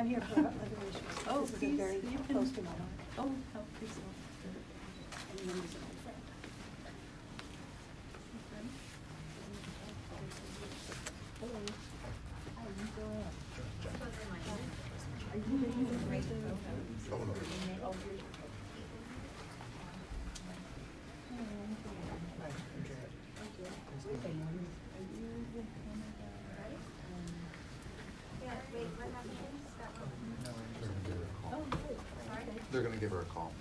I'm here for other issues. Oh, this is please, very you can. close to my heart. Oh, please. And then he's an old friend. Hello. Hi, you go in. Are you ready to break the Oh, no. Oh, you're They're going to give her a call.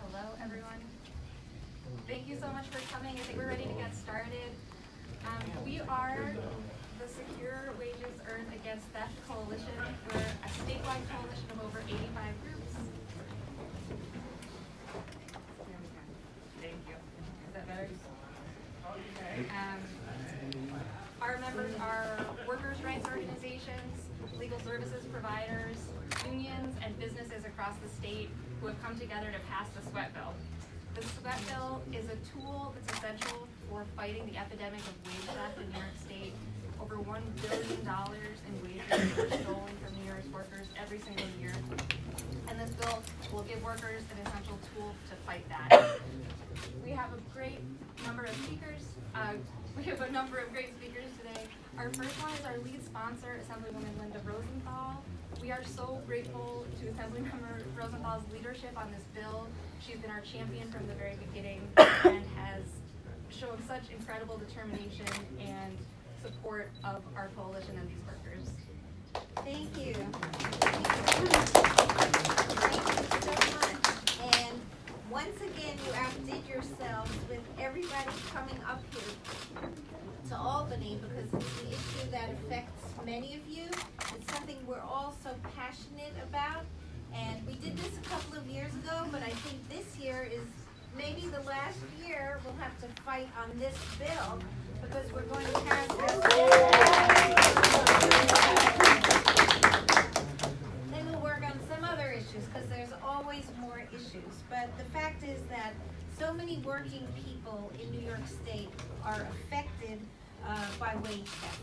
Hello, everyone. Thank you so much for coming. I think we're ready to get started. We are the Secure Wages Earned Against Theft Coalition. We're a statewide coalition of over 85 groups. Thank you. Is that better? Our members are workers' rights organizations, legal services providers, unions, and businesses across the state who have come together to pass the sweat bill. The sweat bill is a tool that's essential for fighting the epidemic of wage theft in New York State. Over $1 billion in wages are stolen from New York's workers every single year. And this bill will give workers an essential tool to fight that. We have a great number of speakers. Today. Our first one is our lead sponsor, Assemblywoman Linda Rosenthal. We are so grateful to Assemblymember Rosenthal's leadership on this bill. She's been our champion from the very beginning and has shown such incredible determination and support of our coalition and these workers. Thank you. Thank you so much. And once again, you outdid yourselves with everybody coming up here to Albany because it's an issue that affects many of you. It's something we're all so passionate about. And we did this a couple of years ago, but I think this year is maybe the last year we'll have to fight on this bill because we're going to pass this. Then we'll work on some other issues because there's always more issues. But the fact is that so many working people in New York State are affected by wage theft.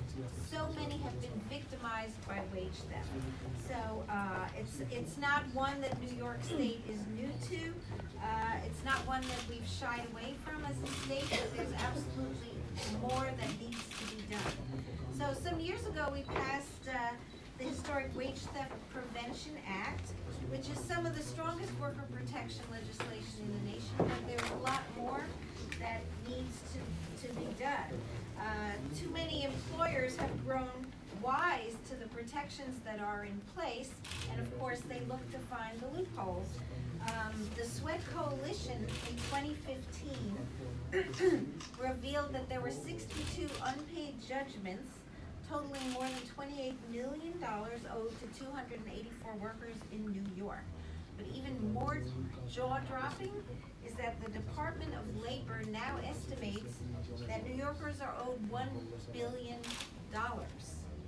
So many have been victimized by wage theft. So it's not one that New York State is new to. It's not one that we've shied away from as a state, but there's absolutely more that needs to be done. So some years ago we passed the Historic Wage Theft Prevention Act, which is some of the strongest worker protection legislation in the nation, but there's a lot more that needs to be done. Too many employers have grown wise to the protections that are in place, and of course they look to find the loopholes. The Sweat Coalition in 2015 revealed that there were 62 unpaid judgments totaling more than $28 million owed to 284 workers in New York. But even more jaw-dropping is that the Department of Labor now estimates that New Yorkers are owed $1 billion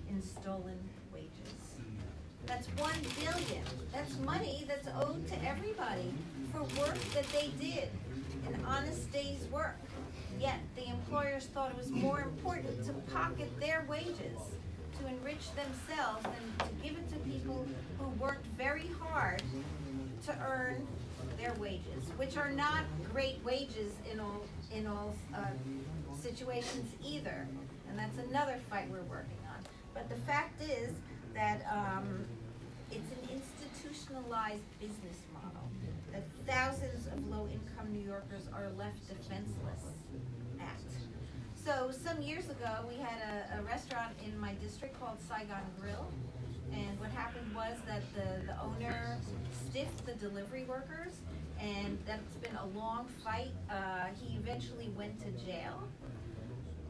in stolen wages. That's $1 billion. That's money that's owed to everybody for work that they did, an honest day's work. Yet the employers thought it was more important to pocket their wages, to enrich themselves, than to give it to people who worked very hard to earn their wages, which are not great wages in all situations either. And that's another fight we're working on. But the fact is that it's an institutionalized business model that thousands of low-income New Yorkers are left defenseless at. So some years ago, we had a restaurant in my district called Saigon Grill. And what happened was that the owner stiffed the delivery workers, and that's been a long fight. He eventually went to jail.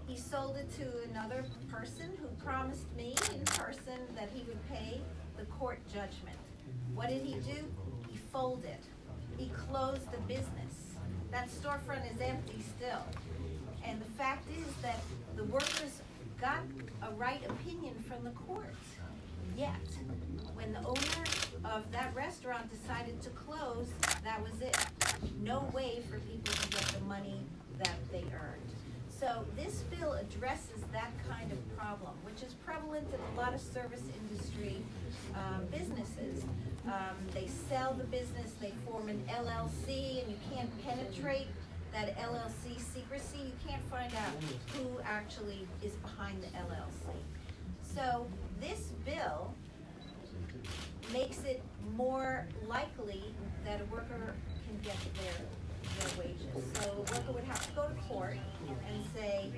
He sold it to another person who promised me in person that he would pay the court judgment. What did he do? He folded. He closed the business. That storefront is empty still. And the fact is that the workers got a right opinion from the court. Yet, when the owner of that restaurant decided to close, that was it. No way for people to get the money that they earned. So this bill addresses that kind of problem, which is prevalent in a lot of service industry businesses. They sell the business, they form an LLC, and you can't penetrate that LLC secrecy. You can't find out who actually is behind the LLC. So this bill makes it more likely that a worker can get their wages. So a worker would have to go to court and say,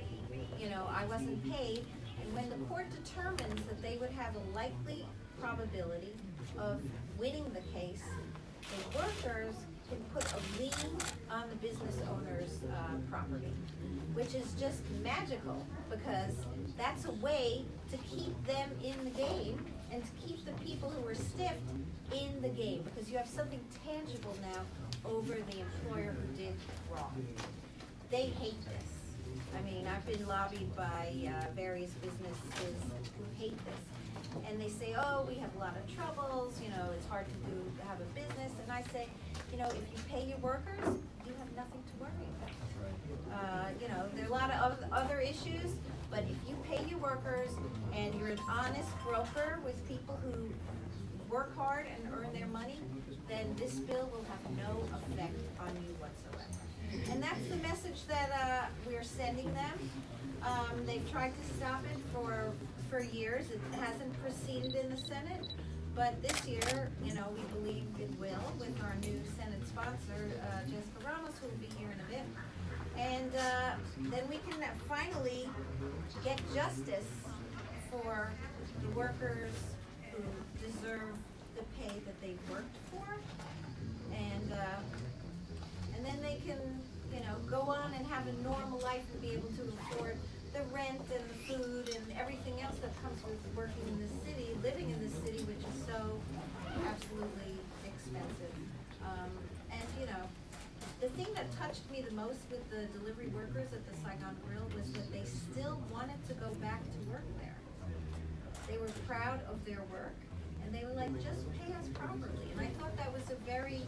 you know, I wasn't paid. And when the court determines that they would have a likely probability of winning the case, the workers can put a lien on the business owner's property, which is just magical, because that's a way to keep them in the game and to keep the people who are stiffed in the game, because you have something tangible now over the employer who did wrong. They hate this. I mean, I've been lobbied by various businesses who hate this. And they say, oh, we have a lot of troubles, you know, it's hard to have a business. And I say, you know, if you pay your workers, you have nothing to worry about. You know, there are a lot of other issues, but if you pay your workers and you're an honest broker with people who work hard and earn their money, then this bill will have no effect on you whatsoever. And that's the message that we're sending them. They've tried to stop it for years. It hasn't proceeded in the Senate, but this year, you know, we believe it will with our new Senate sponsor, Jessica Ramos, who will be here in a bit. And then we can finally get justice for the workers who deserve the pay that they've worked for, and then they can, you know, go on and have a normal life and be able to afford the rent and the food and everything else that comes with working in the city, living in the city, which is so absolutely expensive. And you know, the thing that touched me the most with the delivery workers at the Saigon Grill was that they still wanted to go back to work there. They were proud of their work, and they were like, just pay us properly. And I thought that was a very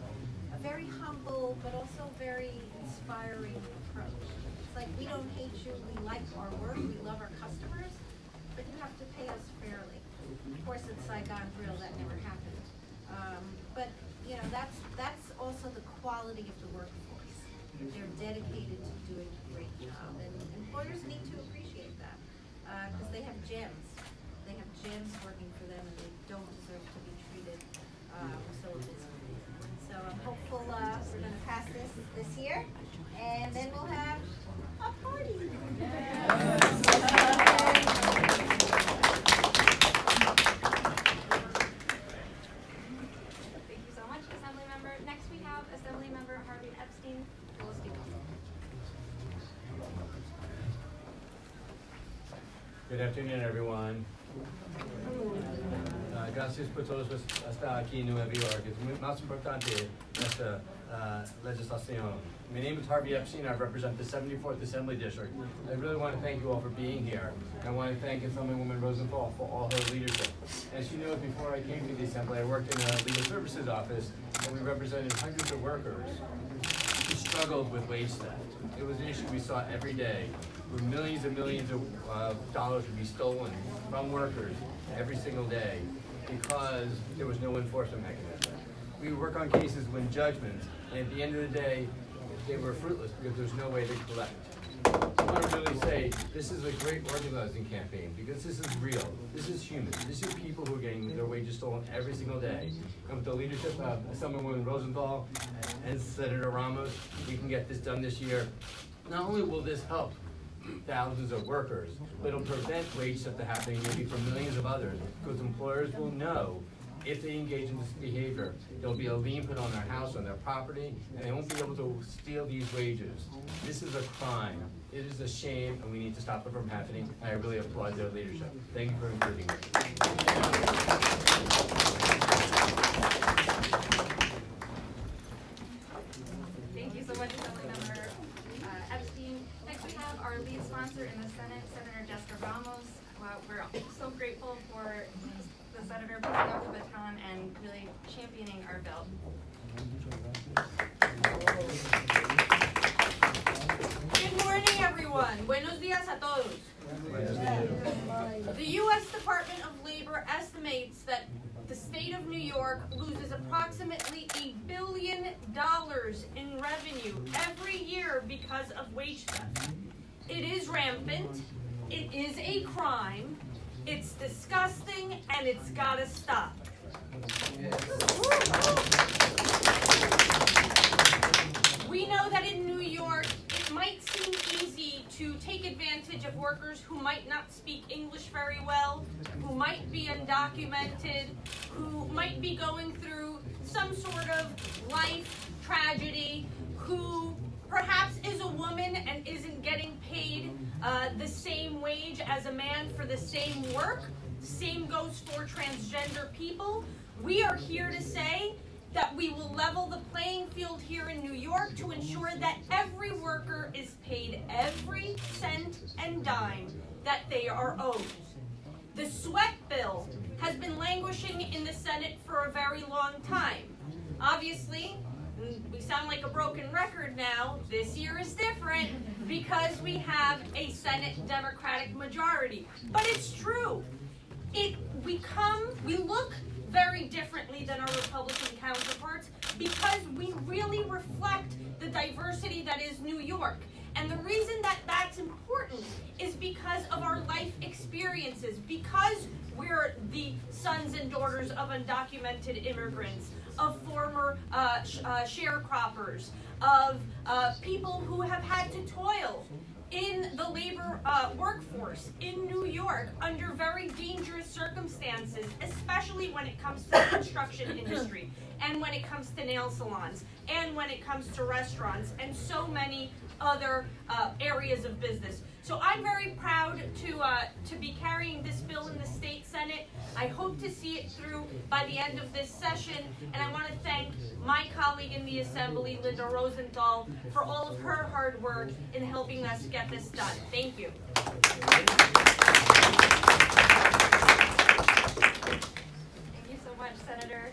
humble, but also very inspiring approach. It's like, we don't hate you, we like our work, we love our customers, but you have to pay us fairly. Of course, at Saigon Grill, that never happened. But you know, that's also the quality of the workforce. They're dedicated to doing a great job, and employers need to appreciate that, because they have gems. They have gems working for them, and they don't deserve to be treated so abysmally. So I'm hopeful we're going to pass this year, and then we'll have a party. Thank you so much, Assembly Member. Next we have Assembly Member Harvey Epstein, who will speak. Good afternoon, everyone. Gracias por todos estar aquí en Nueva York. Es más importante esta legislación. My name is Harvey Epstein. I represent the 74th Assembly District. I really want to thank you all for being here. I want to thank Assemblywoman Rosenthal for all her leadership. As you know, before I came to the Assembly, I worked in a legal services office, and we represented hundreds of workers who struggled with wage theft. It was an issue we saw every day, where millions and millions of dollars would be stolen from workers every single day because there was no enforcement mechanism. We would work on cases, win judgments, and at the end of the day, they were fruitless because there was no way to collect. I want to really say this is a great organizing campaign because this is real. This is human. This is people who are getting their wages stolen every single day. And with the leadership of Assemblywoman Rosenthal and Senator Ramos, we can get this done this year. Not only will this help thousands of workers, but it'll prevent wage theft from happening maybe for millions of others, because employers will know if they engage in this behavior, there'll be a lien put on their house, on their property, and they won't be able to steal these wages. This is a crime. It is a shame, and we need to stop it from happening. I really applaud their leadership. Thank you for including me. Thank you so much, Assembly Member Epstein. Next we have our lead sponsor in the Senate, Senator Jessica Ramos. We're so grateful for the Senator picking up the baton and really championing our bill. Good morning, everyone. Buenos dias a todos. The U.S. Department of Labor estimates that the state of New York loses approximately $1 billion in revenue every year because of wage theft. It is rampant. It is a crime. It's disgusting, and it's gotta stop. We know that in New York, it might seem easy to take advantage of workers who might not speak English very well, who might be undocumented, who might be going through some sort of life tragedy, who perhaps is a woman and isn't getting paid the same wage as a man for the same work. Same goes for transgender people. We are here to say that we will level the playing field here in New York to ensure that every worker is paid every cent and dime that they are owed. The sweat bill has been languishing in the Senate for a very long time. Obviously, we sound like a broken record now. This year is different because we have a Senate Democratic majority. But it's true. We look very differently than our Republican counterparts because we really reflect the diversity that is New York. And the reason that that's important is because of our life experiences, because we're the sons and daughters of undocumented immigrants, of former sharecroppers, of people who have had to toil in the labor workforce in New York under very dangerous circumstances, especially when it comes to the construction industry, and when it comes to nail salons, and when it comes to restaurants, and so many other areas of business. So I'm very proud to be carrying this bill in the state Senate. I hope to see it through by the end of this session, and I want to thank my colleague in the Assembly, Linda Rosenthal, for all of her hard work in helping us get this done. Thank you. Thank you so much, Senator.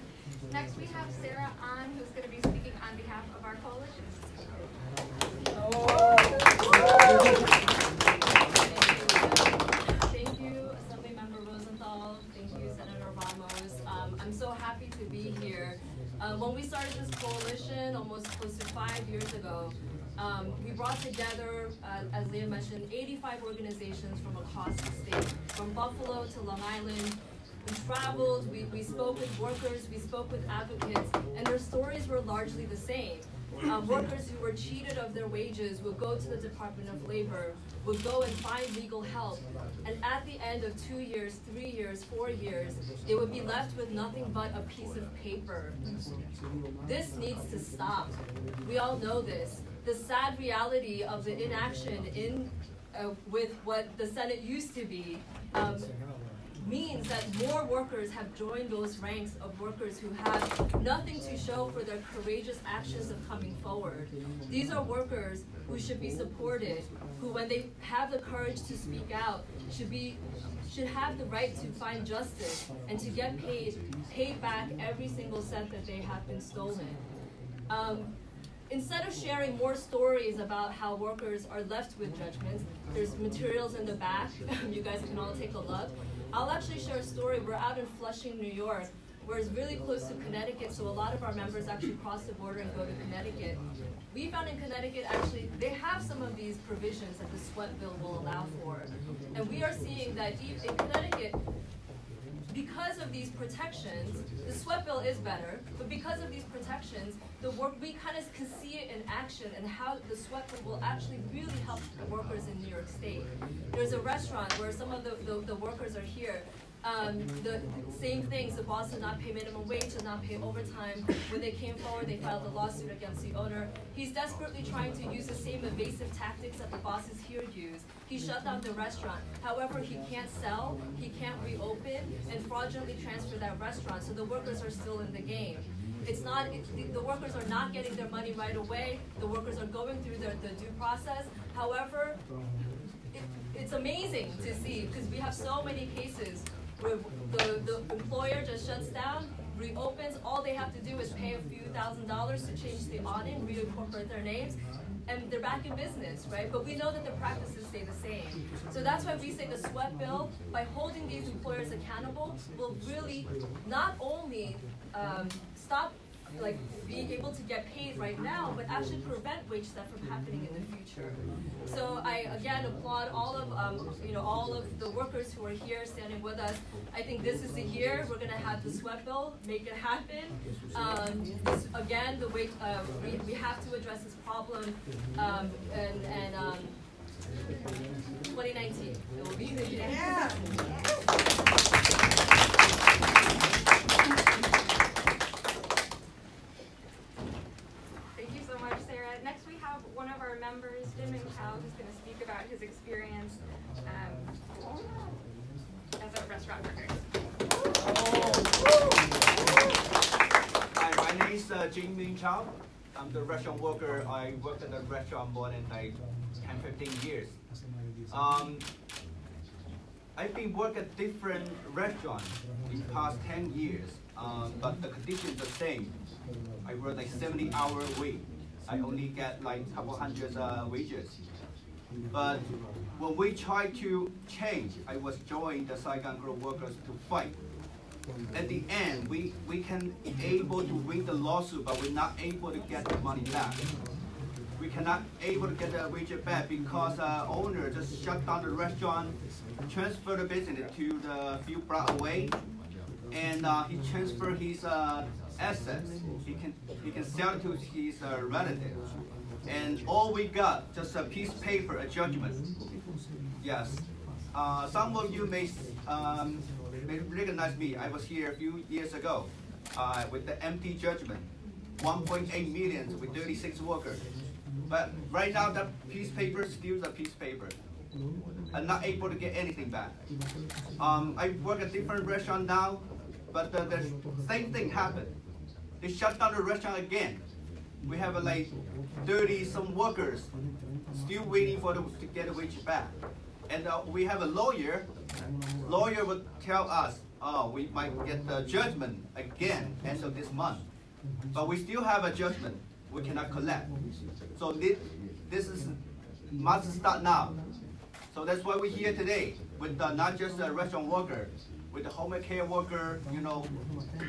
Next we have Sarah Ahn, who's going to be speaking on behalf of our coalition. Thank you, Assemblymember Rosenthal. Thank you, Senator Ramos. I'm so happy to be here. When we started this coalition almost close to 5 years ago, we brought together, as Leah mentioned, 85 organizations from across the state, from Buffalo to Long Island. We traveled, we spoke with workers, we spoke with advocates, and their stories were largely the same. Workers who were cheated of their wages would go to the Department of Labor, would go and find legal help, and at the end of 2 years, 3 years, 4 years, they would be left with nothing but a piece of paper. This needs to stop. We all know this. The sad reality of the inaction with what the Senate used to be means that more workers have joined those ranks of workers who have nothing to show for their courageous actions of coming forward. These are workers who should be supported, who when they have the courage to speak out, should have the right to find justice and to get paid back every single cent that they have been stolen. Instead of sharing more stories about how workers are left with judgments, there's materials in the back, you guys can all take a look. I'll actually share a story. We're out in Flushing, New York, where it's really close to Connecticut, so a lot of our members actually cross the border and go to Connecticut. We found in Connecticut, actually, they have some of these provisions that the sweat bill will allow for. And we are seeing that in Connecticut, because of these protections, the sweat bill is better, but because of these protections, we kind of can see it in action and how the sweat bill will actually really help the workers in New York State. There's a restaurant where some of the workers are here. The same things, the boss did not pay minimum wage, did not pay overtime. When they came forward, they filed a lawsuit against the owner. He's desperately trying to use the same evasive tactics that the bosses here use. He shut down the restaurant. However, he can't sell, he can't reopen, and fraudulently transfer that restaurant, so the workers are still in the game. The workers are not getting their money right away. The workers are going through the due process. However, it's amazing to see, because we have so many cases where the employer just shuts down, reopens, all they have to do is pay a few $1,000s to change the audit, reincorporate their names, and they're back in business, right? But we know that the practices stay the same. So that's why we say the sweat bill, by holding these employers accountable, will really not only stop being able to get paid right now, but actually prevent wage theft from happening in the future. So I again applaud all of all of the workers who are here standing with us. I think this is the year we're going to have the sweat bill, make it happen. This, again, the wage we have to address this problem, and 2019 it will be the year. Yeah. Next we have one of our members, Jim Chow, who's going to speak about his experience as a restaurant worker. Hi, my name is Jim Chow. I'm the restaurant worker. I worked in the restaurant more than 10-15 years. I've been working at different restaurants in the past 10 years, but the conditions are the same. I work 70-hour a week. I only get a couple hundred wages. But when we try to change, I was joining the Saigon Group workers to fight. At the end, we can able to win the lawsuit, but we're not able to get the money back. We cannot able to get the wages back because owner just shut down the restaurant, transfer the business to the few blocks away, and he transferred his assets. He can sell it to his relatives, and all we got just a piece of paper, a judgment. Yes, some of you may recognize me. I was here a few years ago with the empty judgment, 1.8 million with 36 workers. But right now, that piece of paper is still a piece of paper. I'm not able to get anything back. I work at different restaurant now, but the same thing happened. They shut down the restaurant again. We have 30-some workers still waiting to get a wage back. And we have a lawyer. Lawyer would tell us, oh, we might get the judgment again end of this month. But we still have a judgment. We cannot collect. So this must start now. So that's why we're here today with not just the restaurant worker, with the home care worker,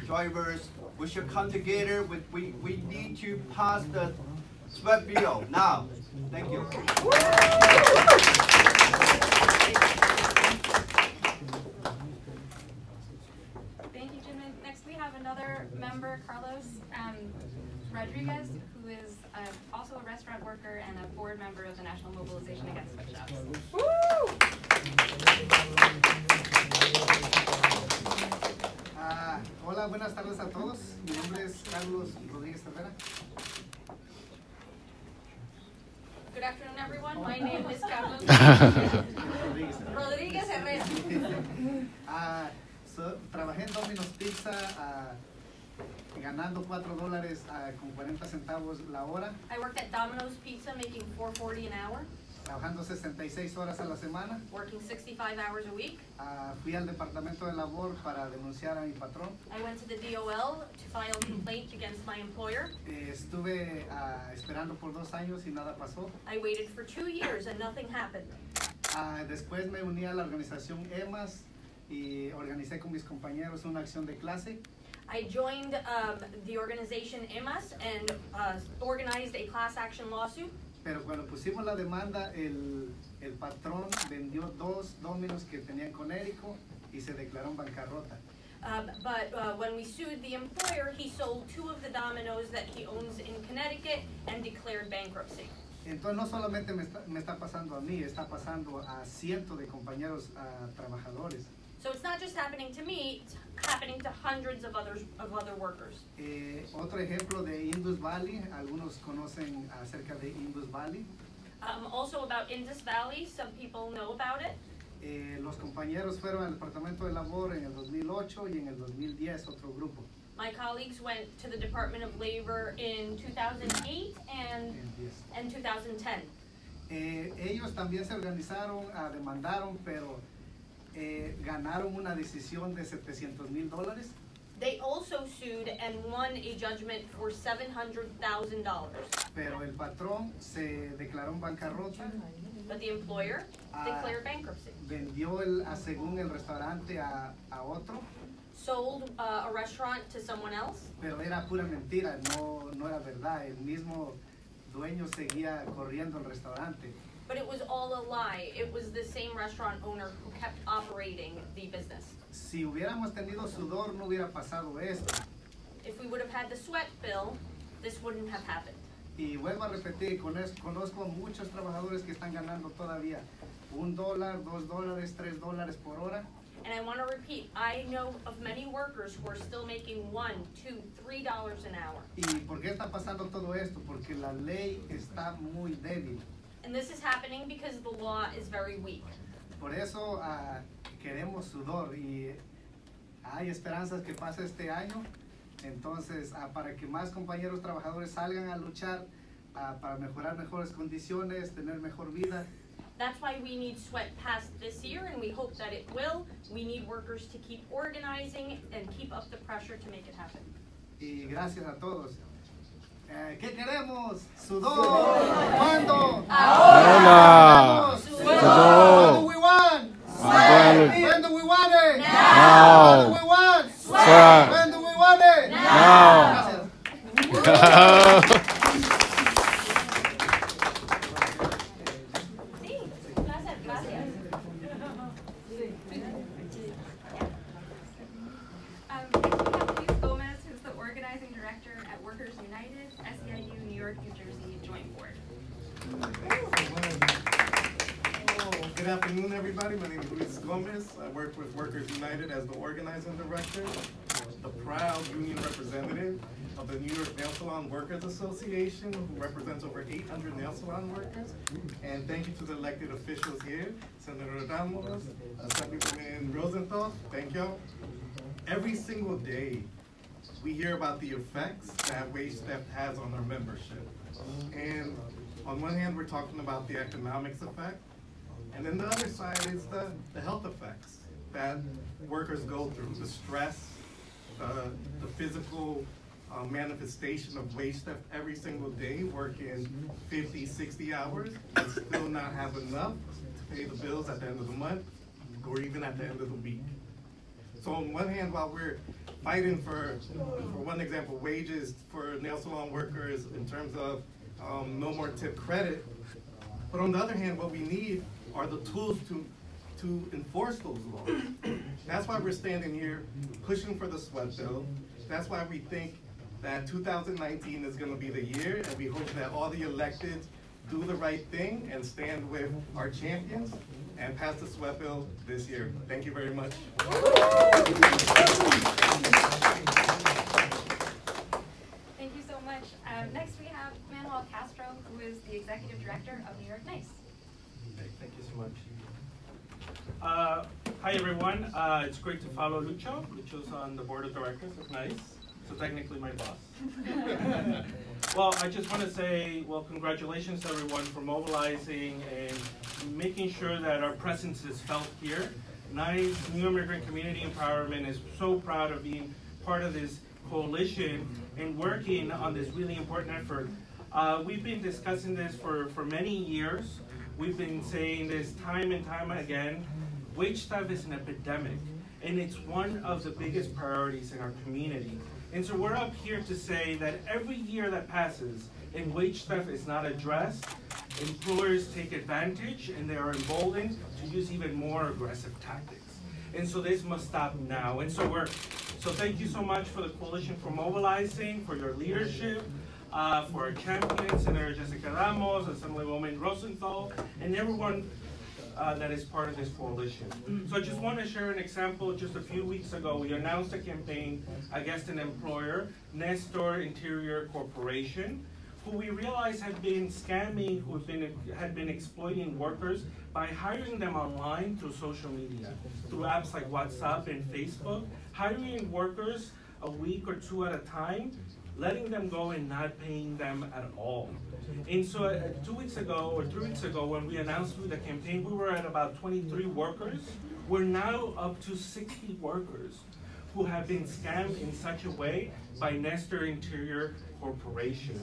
drivers. We should come together. We need to pass the sweat bill now. Thank you. Thank you, Jim. Next we have another member, Carlos Rodriguez, who is also a restaurant worker and a board member of the National Mobilization Against Sweat Shops. Hola, buenas tardes a todos. Mi nombre es Carlos Rodríguez Herrera. Good afternoon, everyone. My name is Carlos Rodríguez Herrera. Trabajé en Domino's Pizza ganando $4 con 40 centavos la hora. I worked at Domino's Pizza making $4.40 an hour, Trabajando 66 horas a la semana. working 65 hours a week. Fui al departamento de labor para denunciar a mi patrón. I went to the DOL to file a complaint against my employer. Estuve esperando por 2 años y nada pasó. I waited for 2 years and nothing happened. Después me uní a la organización EMAS y organicé con mis compañeros una acción de clase. I joined the organization IMAS and organized a class action lawsuit. Pero cuando pusimos la demanda, el patrón vendió 2 Domino's que tenía en Connecticut y se declaró en bancarrota. But when we sued the employer, he sold 2 of the Domino's that he owns in Connecticut and declared bankruptcy. Entonces no solamente me está pasando a mí, está pasando a cientos de compañeros trabajadores. So it's not just happening to me, it's happening to hundreds of other workers. Otro ejemplo de Indus Valley, algunos conocen acerca de Indus Valley. Also about Indus Valley, some people know about it. Los compañeros fueron al departamento de labor en el 2008 y en el 2010 otro grupo. My colleagues went to the Department of Labor in 2008 and 2010. Ellos también se organizaron, demandaron, pero ganaron una decisión de $700,000. They also sued and won a judgment for $700,000. Pero el patrón se declaró en bancarrota, But the employer declared bankruptcy. vendió según el restaurante a otro, Sold a restaurant to someone else, pero era pura mentira, no era verdad. El mismo dueño seguía corriendo el restaurante. but it was all a lie. It was the same restaurant owner who kept operating the business. Si hubiéramos tenido sudor, no hubiera pasado esto. If we would have had the sweat bill, this wouldn't have happened. Y vuelvo a repetir, conozco muchos trabajadores que están ganando todavía $1, $2, $3 por hora. And I want to repeat, I know of many workers who are still making $1, $2, $3 an hour. ¿Y por qué está pasando todo esto? Porque la ley está muy débil. And this is happening because the law is very weak. Por eso queremos sudor y hay esperanzas que pase este año. Entonces, para que más compañeros trabajadores salgan a luchar para mejorar mejores condiciones, tener mejor vida. That's why we need sweat past this year, and we hope that it will. We need workers to keep organizing and keep up the pressure to make it happen. Y gracias a todos. ¿Qué queremos? ¡Sudor! ¿Cuándo? ¡Ahora! When do we want? Sweat! When do we want it? Now! When do we want? Sweat! When do we want it? Now! Good afternoon, everybody. My name is Luis Gomez. I work with Workers United as the organizing director, the proud union representative of the New York Nail Salon Workers Association, who represents over 800 nail salon workers. And thank you to the elected officials here, Senator Ramos, Assemblywoman Rosenthal. Thank y'all. Every single day, we hear about the effects that wage theft has on our membership. And on one hand, we're talking about the economics effect, and then the other side is the health effects that workers go through, the stress, the physical manifestation of wage theft every single day, working 50, 60 hours, and still not have enough to pay the bills at the end of the month, or even at the end of the week. So on one hand, while we're fighting for one example, wages for nail salon workers in terms of no more tip credit, but on the other hand, what we need are the tools to enforce those laws. That's why we're standing here pushing for the sweat bill. That's why we think that 2019 is going to be the year, and we hope that all the electeds do the right thing and stand with our champions and pass the sweat bill this year. Thank you very much. Thank you so much. Next we have Manuel Castro, who is the Executive Director of New York NICE. Thank you so much. Hi everyone, it's great to follow Lucho. Lucho's on the board of directors of NICE, so technically my boss. Well, I just want to say, well, congratulations to everyone for mobilizing and making sure that our presence is felt here. NICE, New Immigrant Community Empowerment, is so proud of being part of this coalition and working on this really important effort. We've been discussing this for many years. We've been saying this time and time again. Wage theft is an epidemic, and it's one of the biggest priorities in our community. And so we're up here to say that every year that passes and wage theft is not addressed, employers take advantage and they are emboldened to use even more aggressive tactics. And so this must stop now. And so thank you so much for the coalition for mobilizing, for your leadership, for our champions, Senator Jessica Ramos, Assemblywoman Rosenthal, and everyone that is part of this coalition. So I just want to share an example. Just a few weeks ago, we announced a campaign against an employer, Nestor Interior Corporation, who we realized had been scamming, had been exploiting workers by hiring them online through social media, through apps like WhatsApp and Facebook, hiring workers a week or two at a time, letting them go and not paying them at all. And so 2 weeks ago or 3 weeks ago, when we announced the campaign, we were at about 23 workers. We're now up to 60 workers who have been scammed in such a way by Nestor Interior Corporation.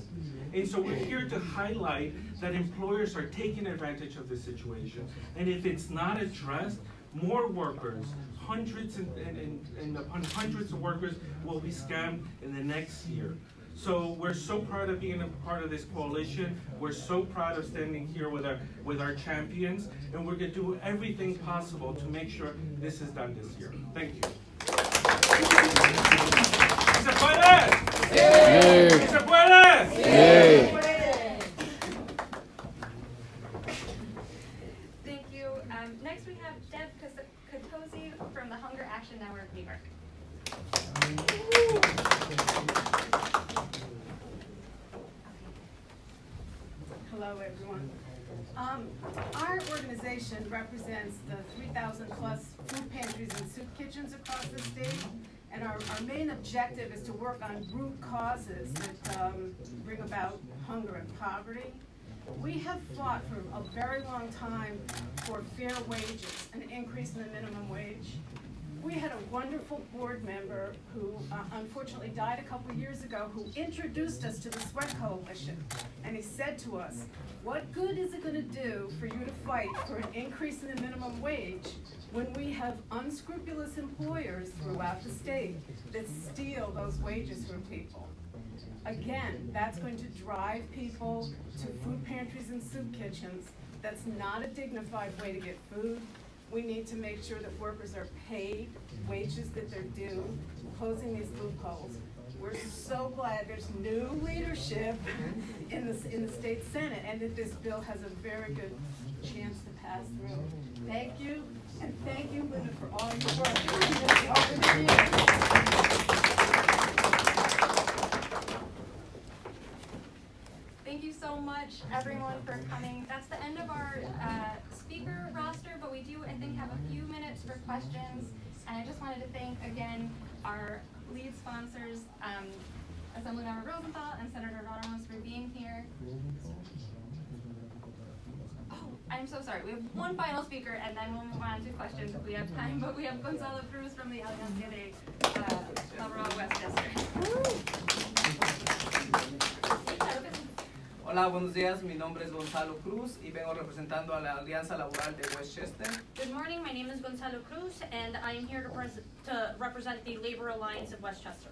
And so we're here to highlight that employers are taking advantage of this situation. And if it's not addressed, more workers, hundreds and upon hundreds of workers will be scammed in the next year. So we're so proud of being a part of this coalition. We're so proud of standing here with our champions, and we're going to do everything possible to make sure this is done this year. Thank you. ¡Se puede! Sí. ¡Se puede! Sí. Thank you. Next we have Deb Katosi from the Hunger Action Network, New York. Hello, everyone. Our organization represents the 3,000 plus food pantries and soup kitchens across the state, and our main objective is to work on root causes that bring about hunger and poverty. We have fought for a very long time for fair wages, an increase in the minimum wage. We had a wonderful board member who unfortunately died a couple years ago, who introduced us to the Sweat Coalition. And he said to us, what good is it going to do for you to fight for an increase in the minimum wage when we have unscrupulous employers throughout the state that steal those wages from people? Again, that's going to drive people to food pantries and soup kitchens. That's not a dignified way to get food. We need to make sure that workers are paid wages that they're due, closing these loopholes. We're so glad there's new leadership in the state Senate, and that this bill has a very good chance to pass through. Thank you, and thank you, Linda, for all your work doing this over the years. Thank you so much, everyone, for coming. That's the end of our speaker roster, but we do, I think, have a few minutes for questions. And I just wanted to thank, again, our lead sponsors, Assemblymember Rosenthal and Senator Ramos, for being here. Oh, I'm so sorry. We have one final speaker, and then we'll move on to questions if we have time. But we have Gonzalo Cruz from the Alianza de Laboral West District. Hola, buenos días. Mi nombre es Gonzalo Cruz y vengo representando a la Alianza Laboral de Westchester. Good morning. My name is Gonzalo Cruz, and I am here to represent the Labor Alliance of Westchester.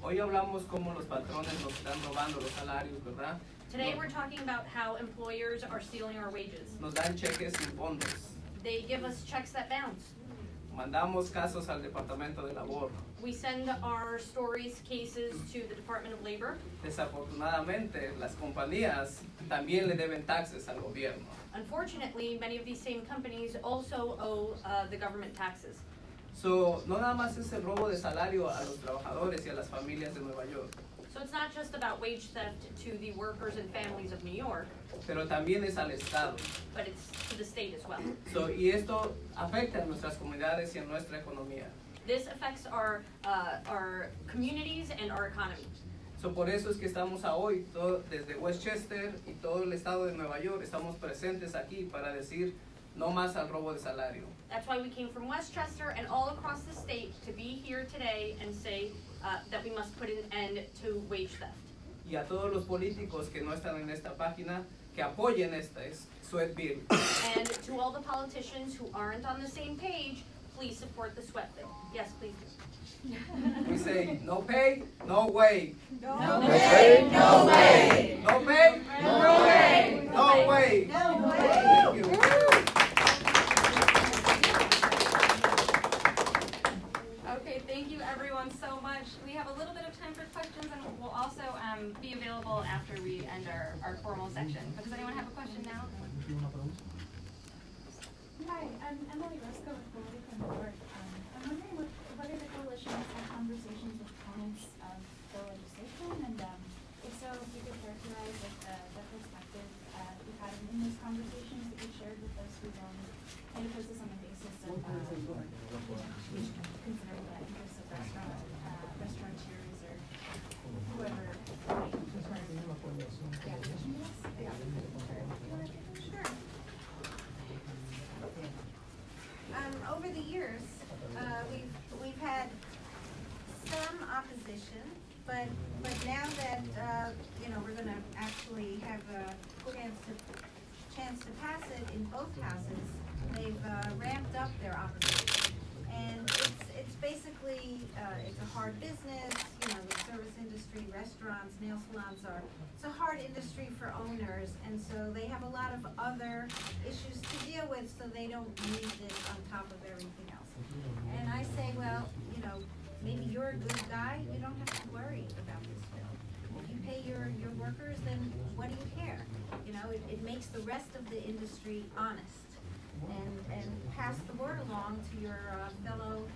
Hoy hablamos cómo los patrones nos están robando los salarios, ¿verdad? Today we're talking about how employers are stealing our wages. Nos dan cheques sin fondos. They give us checks that bounce. Mandamos casos al Departamento de Labor. We send our stories, cases to the Department of Labor. Desafortunadamente, las compañías también le deben taxes al gobierno. Unfortunately, many of these same companies also owe the government taxes. So, no nada más es el robo de salario a los trabajadores y a las familias de Nueva York. So it's not just about wage theft to the workers and families of New York, pero también es al Estado. But it's to the state as well. So, y esto afecta a nuestras comunidades y a nuestra economía. This affects our communities and our economy. So, por eso es que estamos hoy, desde Westchester y todo el estado de Nueva York, estamos presentes aquí para decir no más al robo de salario. That's why we came from Westchester and all across the state to be here today and say that we must put an end to wage theft. Y a todos los políticos que no están en esta página, que apoyen este sweat bill. And to all the politicians who aren't on the same page, please support the sweat bill. Yes, please do. We say, no pay, no way. No pay, no way. No pay, no way. No way. No way. Thank you. Okay, thank you everyone so much. We have a little bit of time for questions, and we'll also be available after we end our formal section. But does anyone have a question now? Hi, I'm Emily Roscoe with Political New York. I'm wondering whether the coalition has had conversations with opponents of the legislation, and if so, if you could characterize the perspective you've had in those conversations that you've shared with those who kind of put this on the basis of considering the interests of restaurateurs or whoever might return the opposition to this. Sure. Over the years, we've had chance to pass it in both houses, they've ramped up their opposition. And it's basically, it's a hard business, you know, the service industry, restaurants, nail salons it's a hard industry for owners, and so they have a lot of other issues to deal with, so they don't need this on top of everything else. And I say, well, you know, maybe you're a good guy, you don't have to worry about this bill. If you pay your workers, then what do you care? You know, it makes the rest of the industry honest, and pass the word along to your fellow,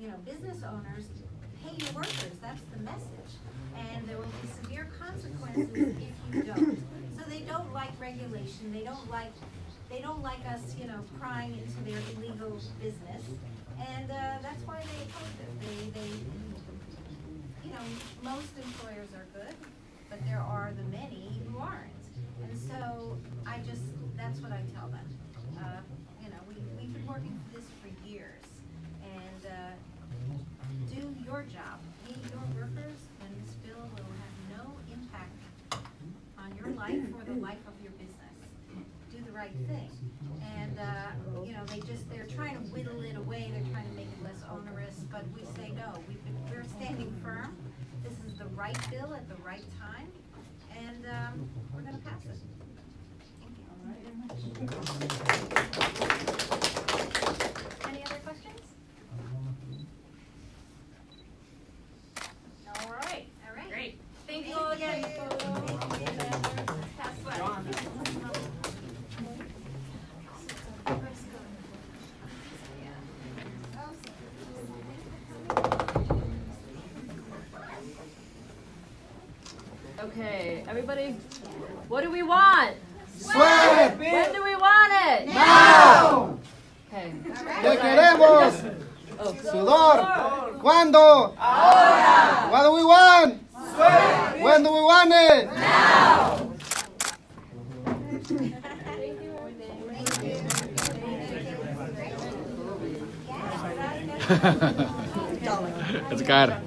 you know, business owners. Pay your workers, that's the message. And there will be severe consequences if you don't. So they don't like regulation, they don't like us, you know, prying into their illegal business. And that's why they oppose it. They, you know, most employers are good, but there are the many who aren't. And so that's what I tell them. You know, we've been working for this for years. And do your job, pay your workers, and this bill will have no impact on your life or the life of your business. Do the right thing. And you know, they're trying to whittle it away, they're trying to make it less onerous, but we say no, we're standing firm. This is the right bill at the right time, and we're going to pass it. Thank you. Any other questions? All right. Great. Thank you all again. Pass sweat. Okay, everybody, what do we want? Sweat! When do we want it? Now! Okay. ¿Qué queremos? Sudor. ¿Cuándo? Ahora. What do we want? Sweat. When do we want it? Now. Thank you. It's cara.